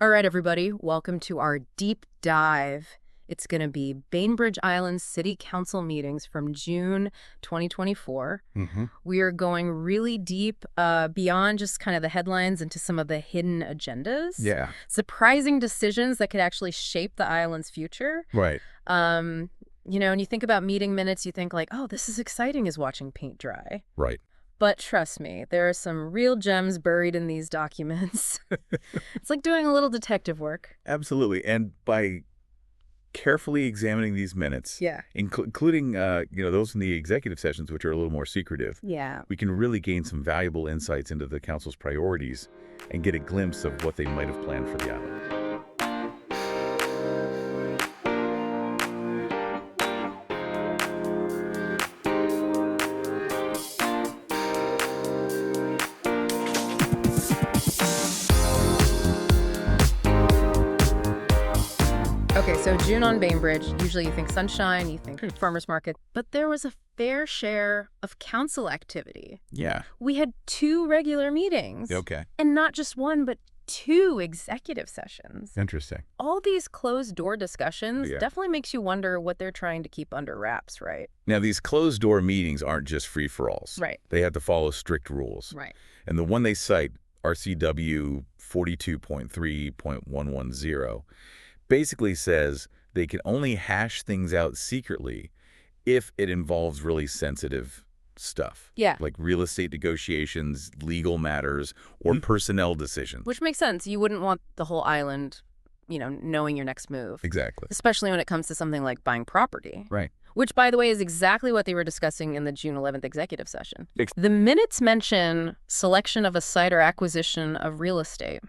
All right, everybody, welcome to our deep dive. It's going to be Bainbridge Island City Council meetings from June 2024. We are going really deep beyond just kind of the headlines into some of the hidden agendas. Yeah. Surprising decisions that could actually shape the island's future. Right. And you think about meeting minutes, you think like, oh, this is exciting as watching paint dry. Right. But trust me, there are some real gems buried in these documents. It's like doing a little detective work. Absolutely. And by carefully examining these minutes, Yeah. including those from the executive sessions, which are a little more secretive, Yeah. we can really gain some valuable insights into the council's priorities and get a glimpse of what they might have planned for the island. Okay, so June on Bainbridge, usually you think sunshine, you think farmer's market, but there was a fair share of council activity. Yeah. We had 2 regular meetings. Okay. And not just one, but 2 executive sessions. Interesting. All these closed-door discussions Yeah. definitely makes you wonder what they're trying to keep under wraps, right? Now, these closed-door meetings aren't just free-for-alls. Right. They have to follow strict rules. Right. And the one they cite, RCW 42.3.110, basically says they can only hash things out secretly if it involves really sensitive stuff. Yeah. Like real estate negotiations, legal matters, or personnel decisions. Which makes sense. You wouldn't want the whole island, knowing your next move. Exactly. Especially when it comes to something like buying property. Right. Which, by the way, is exactly what they were discussing in the June 11th executive session. The minutes mention selection of a site or acquisition of real estate,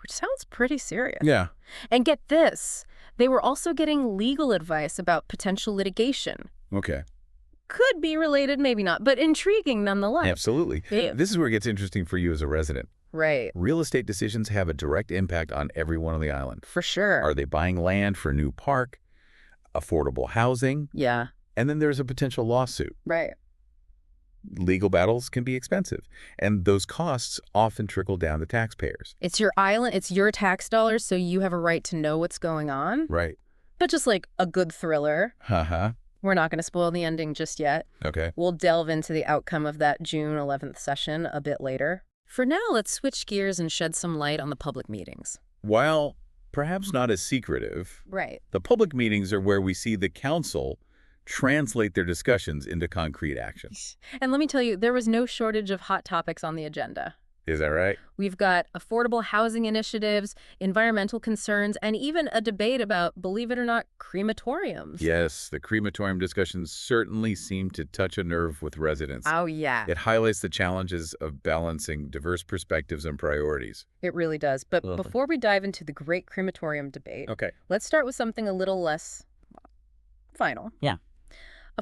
which sounds pretty serious. Yeah. And get this, they were also getting legal advice about potential litigation. Okay. Could be related, maybe not, but intriguing nonetheless. Absolutely. Yeah. This is where it gets interesting for you as a resident. Right. Real estate decisions have a direct impact on everyone on the island. For sure. Are they buying land for a new park, affordable housing? Yeah. And then there's a potential lawsuit. Right. Legal battles can be expensive, and those costs often trickle down to taxpayers. It's your island, it's your tax dollars, so you have a right to know what's going on. Right. But just like a good thriller, Uh-huh. we're not going to spoil the ending just yet. Okay. We'll delve into the outcome of that June 11th session a bit later. For now, let's switch gears and shed some light on the public meetings. While perhaps not as secretive, Right. the public meetings are where we see the council translate their discussions into concrete actions. And let me tell you, there was no shortage of hot topics on the agenda. Is that right? We've got affordable housing initiatives, environmental concerns, and even a debate about, believe it or not, crematoriums. Yes, the crematorium discussions certainly seem to touch a nerve with residents. Oh, yeah. It highlights the challenges of balancing diverse perspectives and priorities. It really does. But Lovely. before we dive into the great crematorium debate, Okay. let's start with something a little less final. Yeah.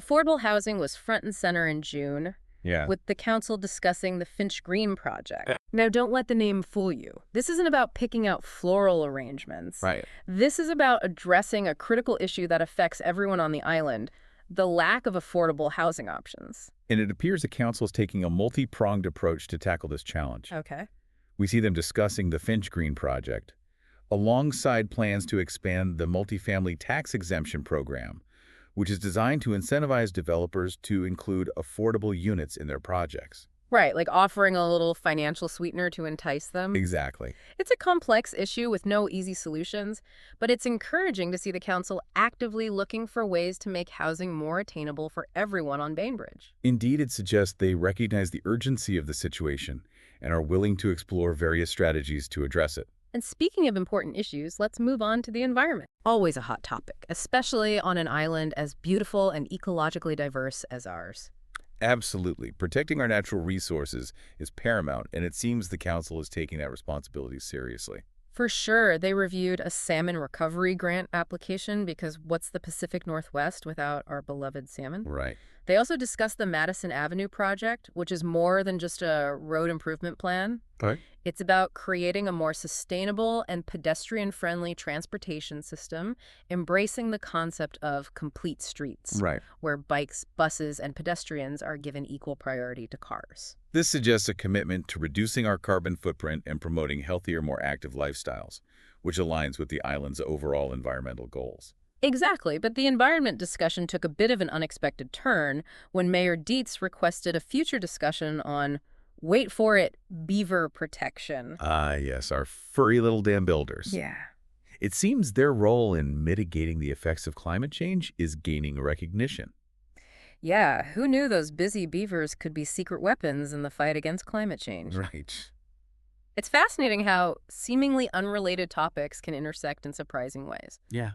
Affordable housing was front and center in June, Yeah. with the council discussing the Finch Green project. Now, don't let the name fool you. This isn't about picking out floral arrangements. Right. This is about addressing a critical issue that affects everyone on the island, the lack of affordable housing options. And it appears the council is taking a multi-pronged approach to tackle this challenge. Okay. We see them discussing the Finch Green project, alongside plans to expand the multifamily tax exemption program, which is designed to incentivize developers to include affordable units in their projects. Right, like offering a little financial sweetener to entice them. Exactly. It's a complex issue with no easy solutions, but it's encouraging to see the council actively looking for ways to make housing more attainable for everyone on Bainbridge. Indeed, it suggests they recognize the urgency of the situation and are willing to explore various strategies to address it. And speaking of important issues, let's move on to the environment. Always a hot topic, especially on an island as beautiful and ecologically diverse as ours. Absolutely. Protecting our natural resources is paramount, and it seems the council is taking that responsibility seriously. For sure, they reviewed a salmon recovery grant application because what's the Pacific Northwest without our beloved salmon? Right. They also discussed the Madison Avenue project, which is more than just a road improvement plan. Right. It's about creating a more sustainable and pedestrian-friendly transportation system, embracing the concept of complete streets, Right. where bikes, buses, and pedestrians are given equal priority to cars. This suggests a commitment to reducing our carbon footprint and promoting healthier, more active lifestyles, which aligns with the island's overall environmental goals. Exactly, but the environment discussion took a bit of an unexpected turn when Mayor Dietz requested a future discussion on, wait for it, beaver protection. Ah, yes, our furry little dam builders. Yeah. It seems their role in mitigating the effects of climate change is gaining recognition. Yeah, who knew those busy beavers could be secret weapons in the fight against climate change? Right. It's fascinating how seemingly unrelated topics can intersect in surprising ways. Yeah.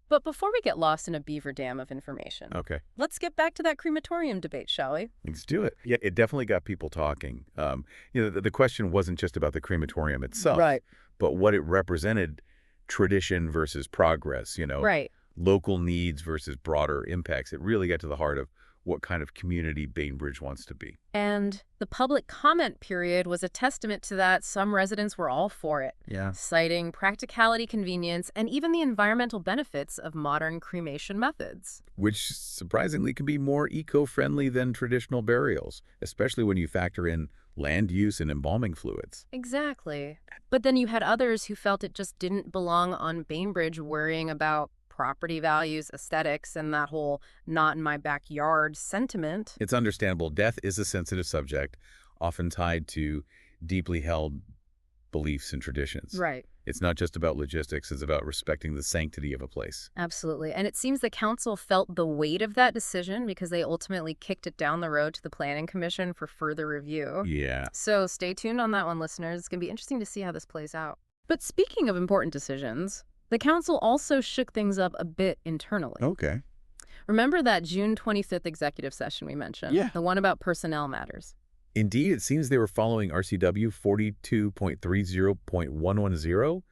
But before we get lost in a beaver dam of information, Okay. let's get back to that crematorium debate, shall we? Let's do it. Yeah, it definitely got people talking. The question wasn't just about the crematorium itself, Right. but what it represented, tradition versus progress, Right. local needs versus broader impacts. It really got to the heart of what kind of community Bainbridge wants to be. And the public comment period was a testament to that. Some residents were all for it, Yeah. citing practicality, convenience, and even the environmental benefits of modern cremation methods. Which surprisingly can be more eco-friendly than traditional burials, especially when you factor in land use and embalming fluids. Exactly. But then you had others who felt it just didn't belong on Bainbridge, worrying about property values, aesthetics, and that whole not in my backyard sentiment. It's understandable. Death is a sensitive subject, often tied to deeply held beliefs and traditions. Right. It's not just about logistics, it's about respecting the sanctity of a place. Absolutely. And it seems the council felt the weight of that decision because they ultimately kicked it down the road to the Planning Commission for further review. Yeah. So stay tuned on that one, listeners. It's going to be interesting to see how this plays out. But speaking of important decisions, the council also shook things up a bit internally. Okay. Remember that June 25th executive session we mentioned? Yeah. The one about personnel matters. Indeed, it seems they were following RCW 42.30.110,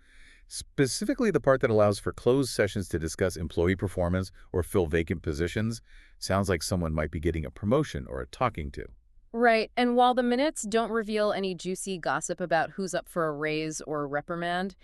specifically the part that allows for closed sessions to discuss employee performance or fill vacant positions. Sounds like someone might be getting a promotion or a talking to. Right. And while the minutes don't reveal any juicy gossip about who's up for a raise or a reprimand,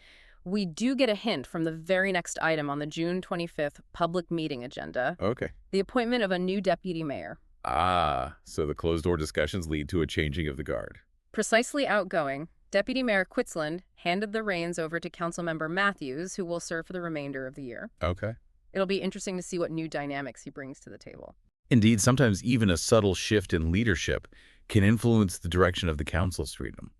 we do get a hint from the very next item on the June 25th public meeting agenda, Okay. the appointment of a new deputy mayor. Ah, so the closed-door discussions lead to a changing of the guard. Precisely outgoing, Deputy Mayor Quitsland handed the reins over to Councilmember Matthews, who will serve for the remainder of the year. Okay. It'll be interesting to see what new dynamics he brings to the table. Indeed, sometimes even a subtle shift in leadership can influence the direction of the council's freedom.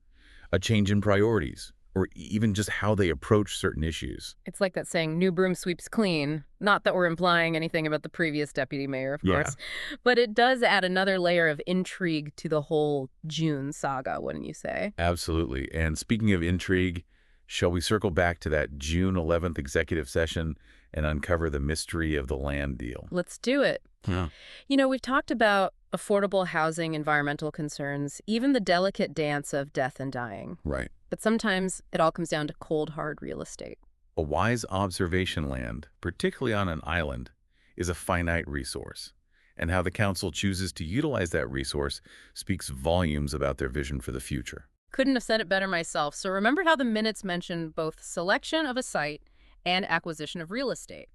A change in priorities, or even just how they approach certain issues. It's like that saying, new broom sweeps clean. Not that we're implying anything about the previous deputy mayor, of course. But it does add another layer of intrigue to the whole June saga, wouldn't you say? Absolutely. And speaking of intrigue, shall we circle back to that June 11th executive session and uncover the mystery of the land deal? Let's do it. Yeah. You know, we've talked about affordable housing, environmental concerns, even the delicate dance of death and dying. Right. But sometimes it all comes down to cold, hard real estate. A wise observation land, particularly on an island, is a finite resource, and how the council chooses to utilize that resource speaks volumes about their vision for the future. Couldn't have said it better myself. So remember how the minutes mentioned both selection of a site and acquisition of real estate.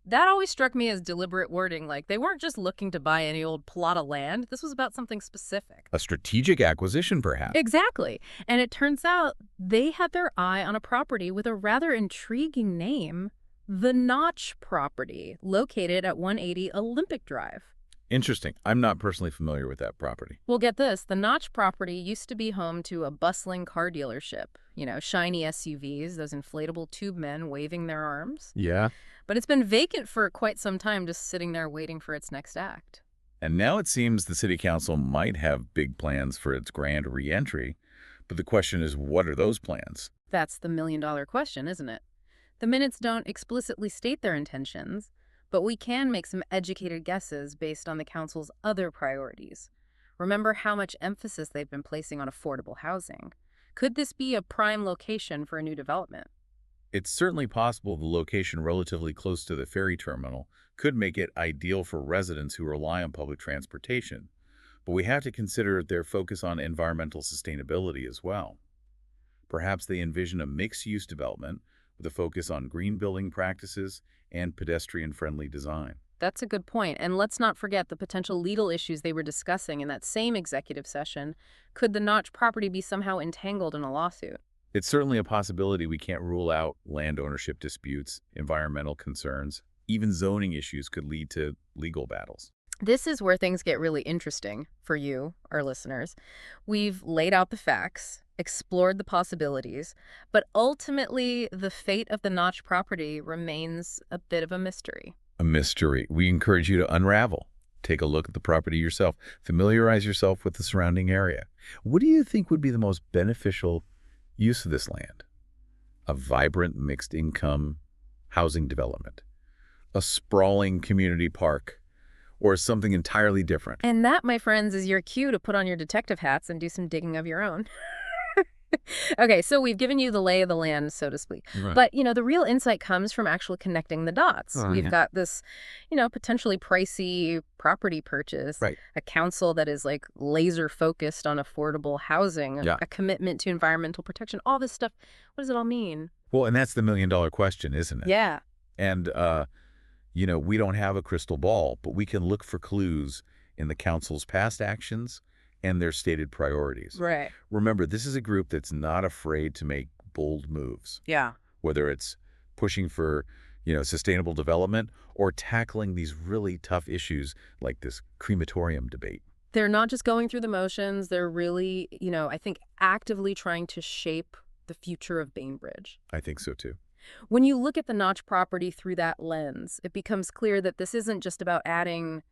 That always struck me as deliberate wording, like they weren't just looking to buy any old plot of land. This was about something specific. A strategic acquisition, perhaps. Exactly. And it turns out they had their eye on a property with a rather intriguing name, the Notch property, located at 180 Olympic Drive. Interesting. I'm not personally familiar with that property. Well, get this. The Notch property used to be home to a bustling car dealership. You know, shiny SUVs, those inflatable tube men waving their arms. Yeah. But it's been vacant for quite some time, just sitting there waiting for its next act. And now it seems the city council might have big plans for its grand re-entry, but the question is, what are those plans? That's the million-dollar question, isn't it? The minutes don't explicitly state their intentions, but we can make some educated guesses based on the council's other priorities. Remember how much emphasis they've been placing on affordable housing. Could this be a prime location for a new development? It's certainly possible the location relatively close to the ferry terminal could make it ideal for residents who rely on public transportation, but we have to consider their focus on environmental sustainability as well. Perhaps they envision a mixed-use development with a focus on green building practices and pedestrian-friendly design. That's a good point. And let's not forget the potential legal issues they were discussing in that same executive session. Could the Notch property be somehow entangled in a lawsuit? It's certainly a possibility. We can't rule out land ownership disputes, environmental concerns. Even zoning issues could lead to legal battles. This is where things get really interesting for you, our listeners. We've laid out the facts, explored the possibilities, but ultimately the fate of the Notch property remains a bit of a mystery. A mystery. We encourage you to unravel. Take a look at the property yourself. Familiarize yourself with the surrounding area. What do you think would be the most beneficial use of this land? A vibrant mixed-income housing development, a sprawling community park, or something entirely different? And that, my friends, is your cue to put on your detective hats and do some digging of your own. Okay, so we've given you the lay of the land, so to speak. Right. But, the real insight comes from actually connecting the dots. We've got this, potentially pricey property purchase, Right. a council that is like laser focused on affordable housing, Yeah. a commitment to environmental protection, all this stuff. What does it all mean? Well, and that's the million-dollar question, isn't it? Yeah. And, we don't have a crystal ball, but we can look for clues in the council's past actions and their stated priorities. Right. Remember, this is a group that's not afraid to make bold moves, Yeah. whether it's pushing for, sustainable development or tackling these really tough issues like this crematorium debate. They're not just going through the motions. They're really, I think, actively trying to shape the future of Bainbridge. I think so, too. When you look at the Notch property through that lens, it becomes clear that this isn't just about adding,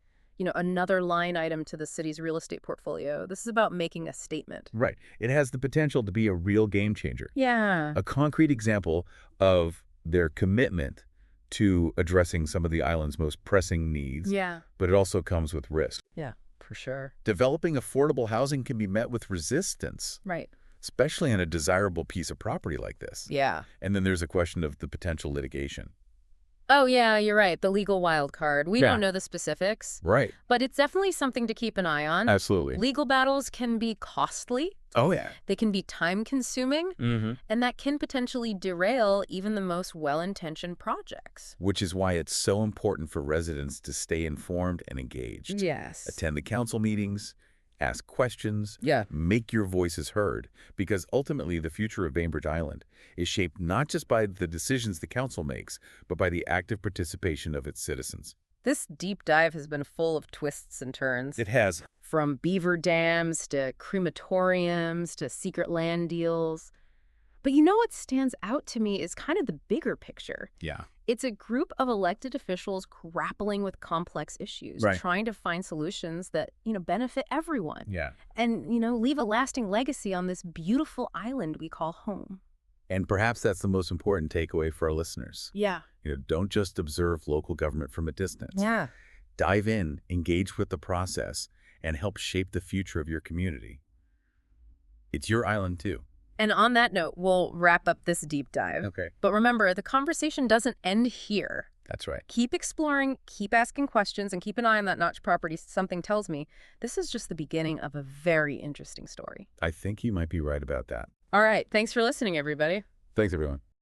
another line item to the city's real estate portfolio. This is about making a statement. Right. It has the potential to be a real game changer. Yeah. A concrete example of their commitment to addressing some of the island's most pressing needs. Yeah. But it also comes with risk. Yeah, for sure. Developing affordable housing can be met with resistance, Right. especially on a desirable piece of property like this. Yeah. And then there's a question of the potential litigation. Oh, yeah, you're right. The legal wild card. We Yeah. don't know the specifics, Right. but it's definitely something to keep an eye on. Absolutely. Legal battles can be costly. Oh, yeah. They can be time-consuming, and that can potentially derail even the most well-intentioned projects. Which is why it's so important for residents to stay informed and engaged. Yes. Attend the council meetings, ask questions, Yeah. make your voices heard, because ultimately the future of Bainbridge Island is shaped not just by the decisions the council makes, but by the active participation of its citizens. This deep dive has been full of twists and turns. It has. From beaver dams to crematoriums to secret land deals. But what stands out to me is kind of the bigger picture. Yeah. It's a group of elected officials grappling with complex issues, Right. trying to find solutions that, benefit everyone. Yeah. And, leave a lasting legacy on this beautiful island we call home. And perhaps that's the most important takeaway for our listeners. Yeah. Don't just observe local government from a distance. Yeah. Dive in, engage with the process, and help shape the future of your community. It's your island, too. And on that note, we'll wrap up this deep dive. Okay. But remember, the conversation doesn't end here. That's right. Keep exploring, keep asking questions, and keep an eye on that Notch property. Something tells me this is just the beginning of a very interesting story. I think you might be right about that. All right. Thanks for listening, everybody. Thanks, everyone.